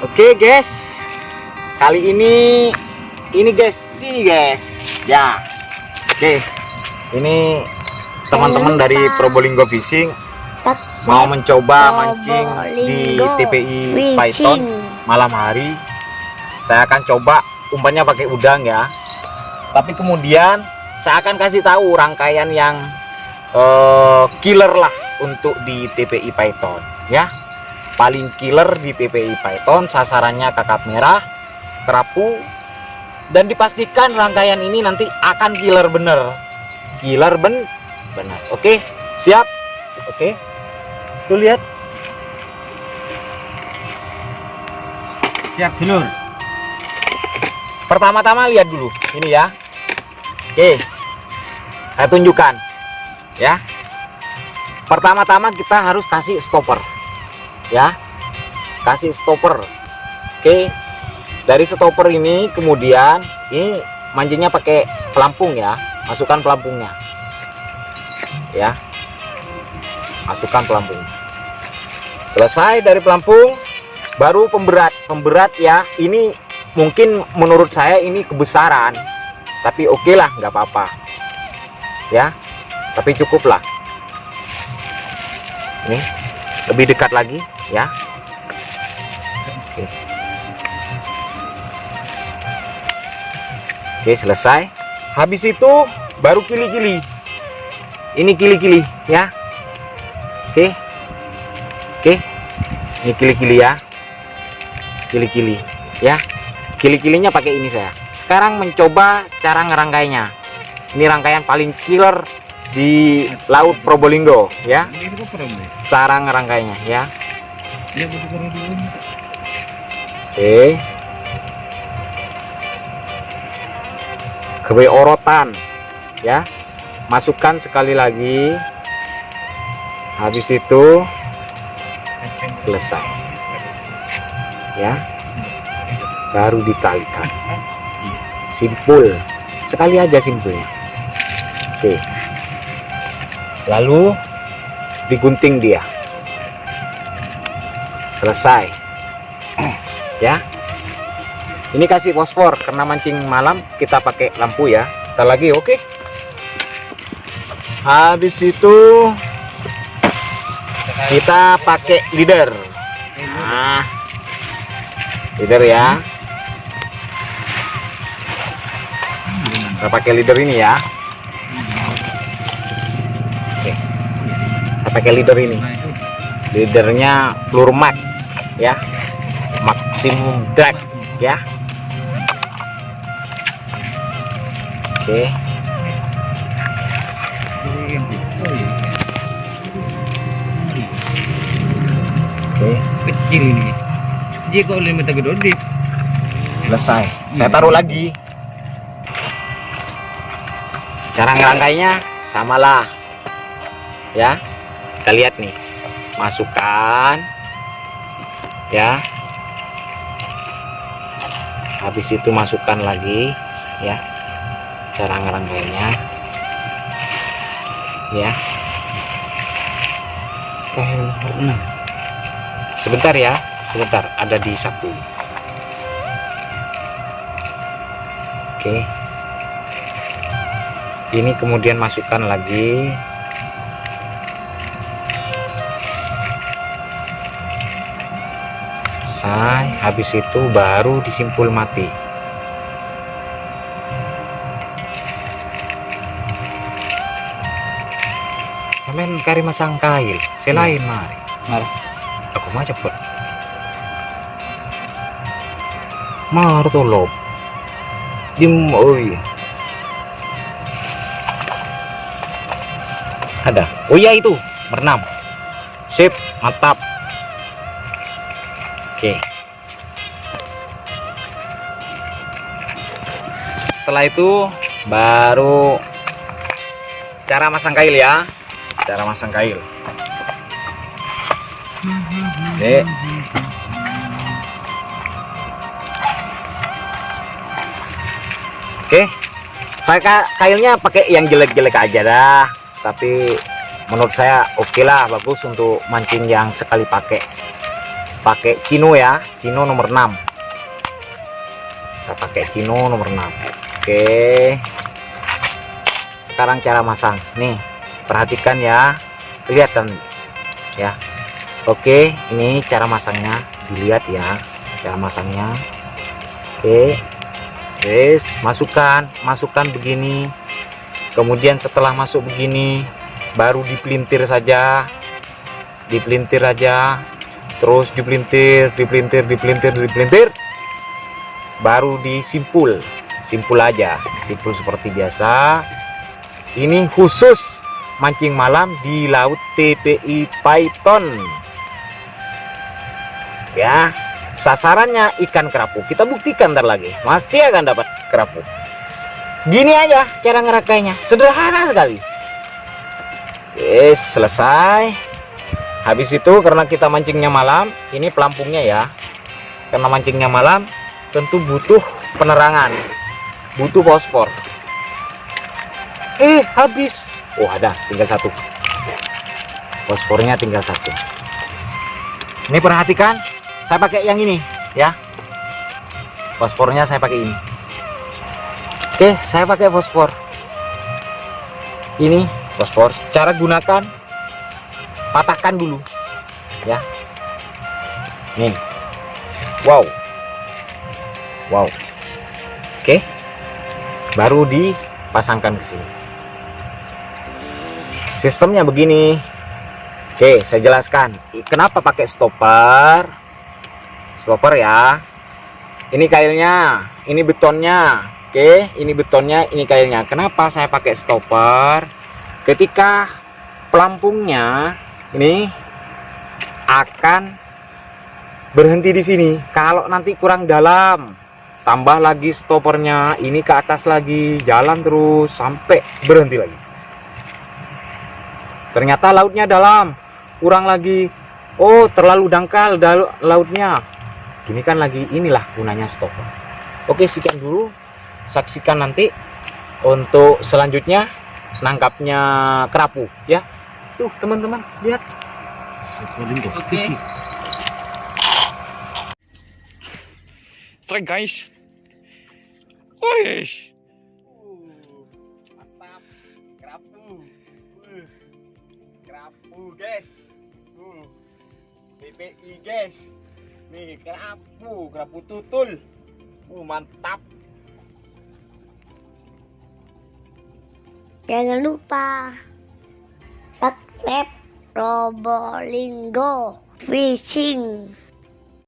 Oke guys, kali ini guys, sini guys ya. Oke, ini teman-teman dari Probolinggo Fishing mau mencoba mancing di TPI Python malam hari. Saya akan coba umpannya pakai udang ya, tapi kemudian saya akan kasih tahu rangkaian yang killer lah untuk di TPI Python ya. Paling killer di TPI Python, sasarannya kakap merah, kerapu, dan dipastikan rangkaian ini nanti akan killer bener, benar. Oke, siap. Oke, tuh lihat, siap dulur. Pertama-tama lihat dulu ini ya. Oke, saya tunjukkan ya. Pertama-tama kita harus kasih stopper ya, kasih stopper. Oke, dari stopper ini kemudian ini mancingnya pakai pelampung ya, masukkan pelampungnya ya, masukkan pelampung. Selesai dari pelampung baru pemberat ya. Ini mungkin menurut saya ini kebesaran, tapi oke lah, nggak apa-apa ya, tapi cukup lah. Ini lebih dekat lagi ya. Oke, selesai. Habis itu baru kili-kili. Ini kili-kili ya. Oke, ini kili-kili ya, kili-kili ya. Kili-kilinya pakai ini saya. Sekarang mencoba cara ngerangkainya. Ini rangkaian paling killer di laut Probolinggo ya. Cara ngerangkainya ya. Oke, kewe orotan ya, masukkan sekali lagi. Habis itu selesai ya, baru ditalikan. Simpul sekali aja, simpulnya. Oke, lalu digunting dia. Selesai ya. Ini kasih fosfor karena mancing malam, kita pakai lampu ya. Ntar lagi. Oke, habis itu kita pakai leader. Nah, leader ya, kita pakai leader ini ya. Oke, saya pakai leader ini. Leadernya Flurmax ya, maksimum drag ya. Oke, kecil ini. Jika oleh mata gede, selesai. Saya taruh lagi. Cara ngerangkainya samalah ya. Kita lihat nih, masukkan ya. Habis itu masukkan lagi ya. Cara ngerangkainya ya. Sebentar ya, sebentar, ada di saku. Oke, ini kemudian masukkan lagi. Selesai. Habis itu baru disimpul mati. Sampean kari masang kail, selain mari. marah. Aku mah cepet. Mar tolop. Dim oi. Ada. Oh iya, itu berenam. Sip, mantap. Oke. Setelah itu baru cara masang kail ya. Cara masang kail. Oke. Oke. Saya kailnya pakai yang jelek-jelek aja dah. Tapi menurut saya oke lah, bagus untuk mancing yang sekali pakai pakai Cino ya, Cino nomor 6. Kita pakai Cino nomor 6. Oke, sekarang cara masang nih, perhatikan ya, kelihatan ya. Oke, ini cara masangnya, dilihat ya cara masangnya. Oke guys, masukkan begini, kemudian setelah masuk begini baru dipelintir saja, terus dipelintir, baru disimpul aja, simpul seperti biasa. Ini khusus mancing malam di laut TPI Python ya. Sasarannya ikan kerapu, kita buktikan ntar lagi, pasti akan dapat kerapu. Gini aja cara ngerakainya, sederhana sekali. Selesai. Habis itu karena kita mancingnya malam, ini pelampungnya ya, karena mancingnya malam tentu butuh penerangan, butuh fosfor. Habis. Oh, ada, tinggal 1. Fosfornya tinggal 1. Ini perhatikan, saya pakai yang ini ya, fosfornya saya pakai ini. Oke, saya pakai fosfor ini, fosfor. Cara gunakan, patahkan dulu ya, nih. Wow. Oke, baru dipasangkan ke sini. Sistemnya begini. Oke, saya jelaskan kenapa pakai stopper ya. Ini kailnya, ini betonnya. Oke, ini betonnya, ini kailnya. Kenapa saya pakai stopper? Ketika pelampungnya ini akan berhenti di sini. Kalau nanti kurang dalam, tambah lagi stoppernya, ini ke atas lagi, jalan terus sampai berhenti lagi. Ternyata lautnya dalam, kurang lagi. Oh, terlalu dangkal lautnya. Gini kan lagi, inilah gunanya stopper. Oke, sekian dulu. Saksikan nanti untuk selanjutnya nangkapnya kerapu ya. Tuh teman-teman lihat. Oke. Strike guys. Wih. Mantap. Kerapu guys. TPI guys. Nih kerapu tutul. Mantap. Jangan lupa subscribe Probolinggo Fishing.